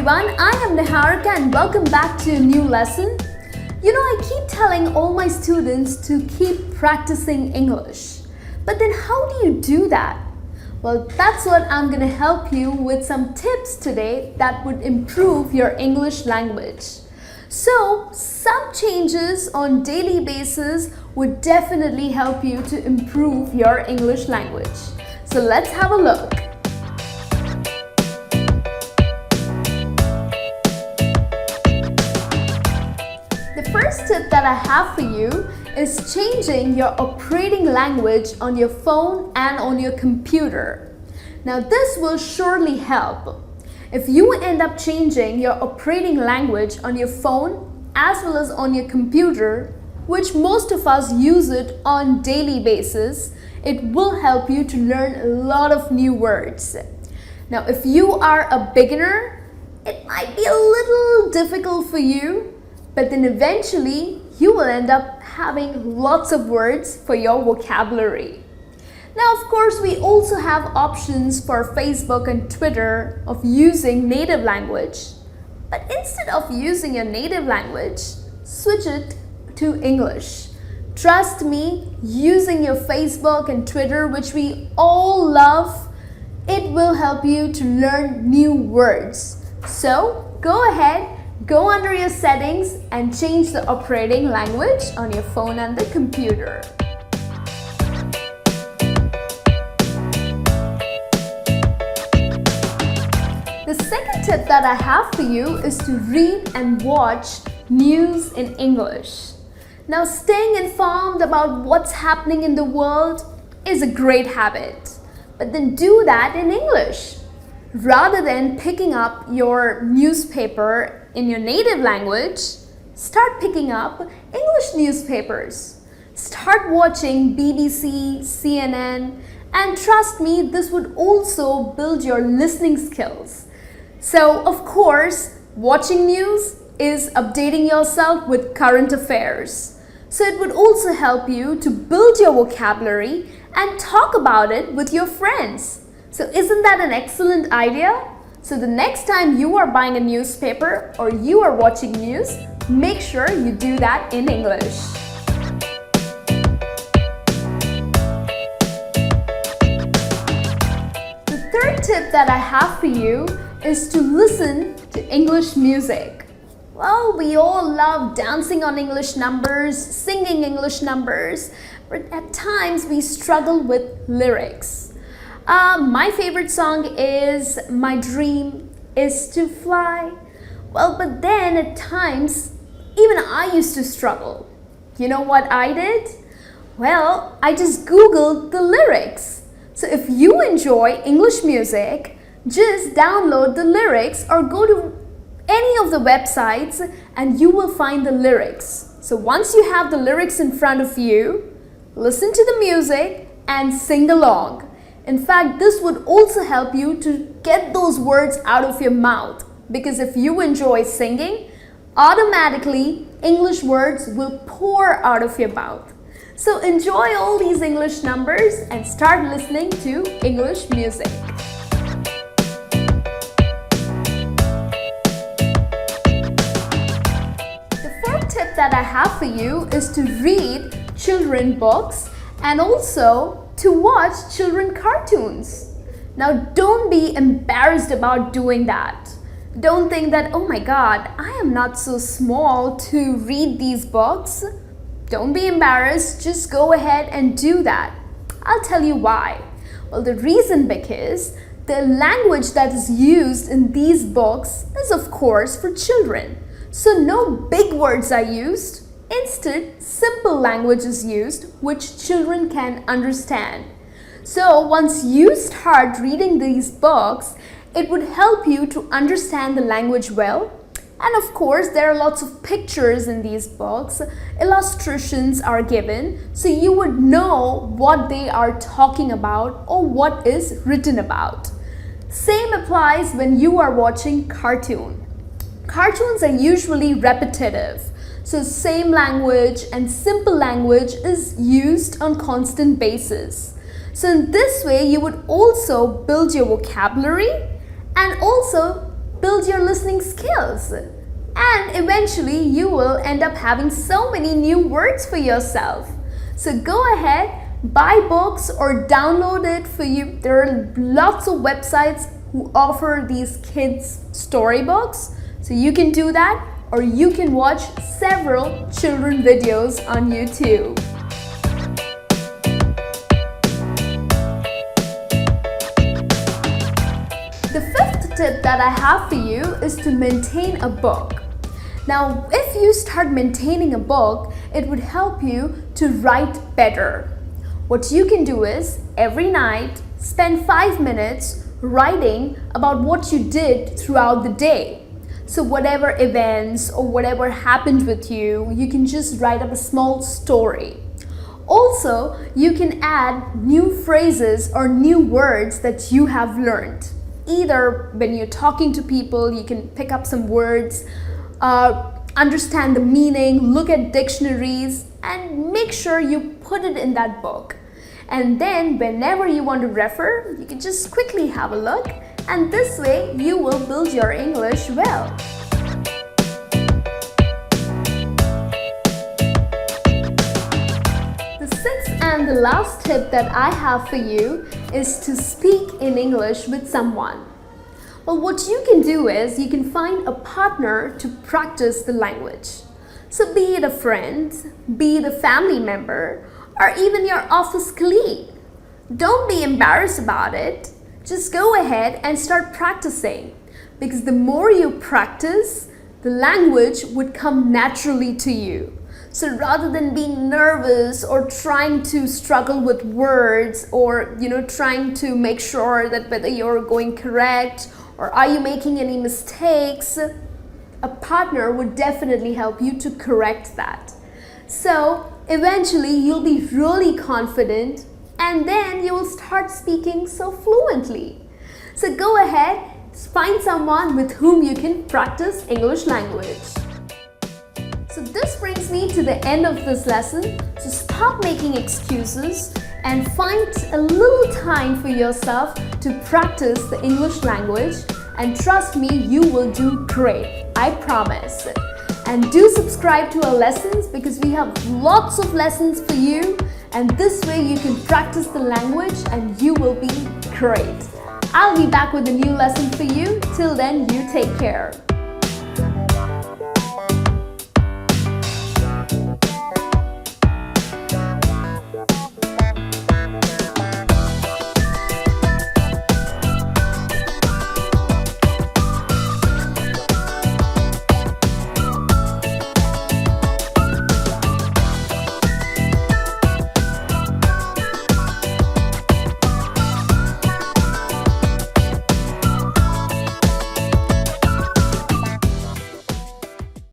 everyone, I am Niharika and welcome back to a new lesson. I keep telling all my students to keep practicing English. But then how do you do that? Well, that's what I'm going to help you with some tips today that would improve your English language. So, some changes on daily basis would definitely help you to improve your English language. So let's have a look. The first tip that I have for you is changing your operating language on your phone and on your computer. Now this will surely help. If you end up changing your operating language on your phone as well as on your computer, which most of us use it on daily basis, it will help you to learn a lot of new words. Now if you are a beginner, it might be a little difficult for you, but then eventually you will end up having lots of words for your vocabulary. Now, of course, we also have options for Facebook and Twitter of using native language. But instead of using your native language, switch it to English. Trust me, using your Facebook and Twitter, which we all love, it will help you to learn new words. So, go ahead. Go under your settings and change the operating language on your phone and the computer. The second tip that I have for you is to read and watch news in English. Now, staying informed about what's happening in the world is a great habit, but then do that in English. Rather than picking up your newspaper in your native language, start picking up English newspapers. Start watching BBC, CNN, and trust me, this would also build your listening skills. So, of course, watching news is updating yourself with current affairs. So it would also help you to build your vocabulary and talk about it with your friends. So isn't that an excellent idea? So the next time you are buying a newspaper or you are watching news, make sure you do that in English. The third tip that I have for you is to listen to English music. Well, we all love dancing on English numbers, singing English numbers, but at times we struggle with lyrics. My favorite song is My Dream Is to Fly. Well, but then at times, even I used to struggle. You know what I did? Well, I just Googled the lyrics. So if you enjoy English music, just download the lyrics or go to any of the websites and you will find the lyrics. So once you have the lyrics in front of you, listen to the music and sing along. In fact, this would also help you to get those words out of your mouth, because if you enjoy singing, automatically English words will pour out of your mouth. So enjoy all these English numbers and start listening to English music. The fourth tip that I have for you is to read children's books and also to watch children cartoons. Now don't be embarrassed about doing that. Don't think that, oh my God, I am not so small to read these books. Don't be embarrassed, just go ahead and do that. I'll tell you why. Well, the reason because the language that is used in these books is of course for children. So no big words are used. Instead, simple language is used which children can understand. So once you start reading these books, it would help you to understand the language well. And of course, there are lots of pictures in these books. Illustrations are given, so you would know what they are talking about or what is written about. Same applies when you are watching cartoon. Cartoons are usually repetitive. So same language and simple language is used on constant basis. So in this way, you would also build your vocabulary and also build your listening skills, and eventually you will end up having so many new words for yourself. So go ahead, buy books or download it for you. There are lots of websites who offer these kids storybooks. So you can do that, or you can watch several children videos on YouTube. The fifth tip that I have for you is to maintain a book. Now, if you start maintaining a book, it would help you to write better. What you can do is, every night, spend 5 minutes writing about what you did throughout the day. So whatever events or whatever happened with you, you can just write up a small story. Also, you can add new phrases or new words that you have learned. Either when you're talking to people, you can pick up some words, understand the meaning, look at dictionaries, and make sure you put it in that book. And then whenever you want to refer, you can just quickly have a look, and this way you will build your English well. The sixth and the last tip that I have for you is to speak in English with someone. Well, what you can do is you can find a partner to practice the language. So be it a friend, be it a family member, or even your office colleague. Don't be embarrassed about it. Just go ahead and start practicing, because the more you practice, the language would come naturally to you. So rather than being nervous or trying to struggle with words, or trying to make sure that whether you're going correct or are you making any mistakes, a partner would definitely help you to correct that. So eventually you'll be really confident, and then you will start speaking so fluently. So go ahead, find someone with whom you can practice English language. So this brings me to the end of this lesson. So stop making excuses and find a little time for yourself to practice the English language, and trust me, you will do great. I promise. And do subscribe to our lessons, because we have lots of lessons for you, and this way you can practice the language and you will be great. I'll be back with a new lesson for you. Till then, you take care.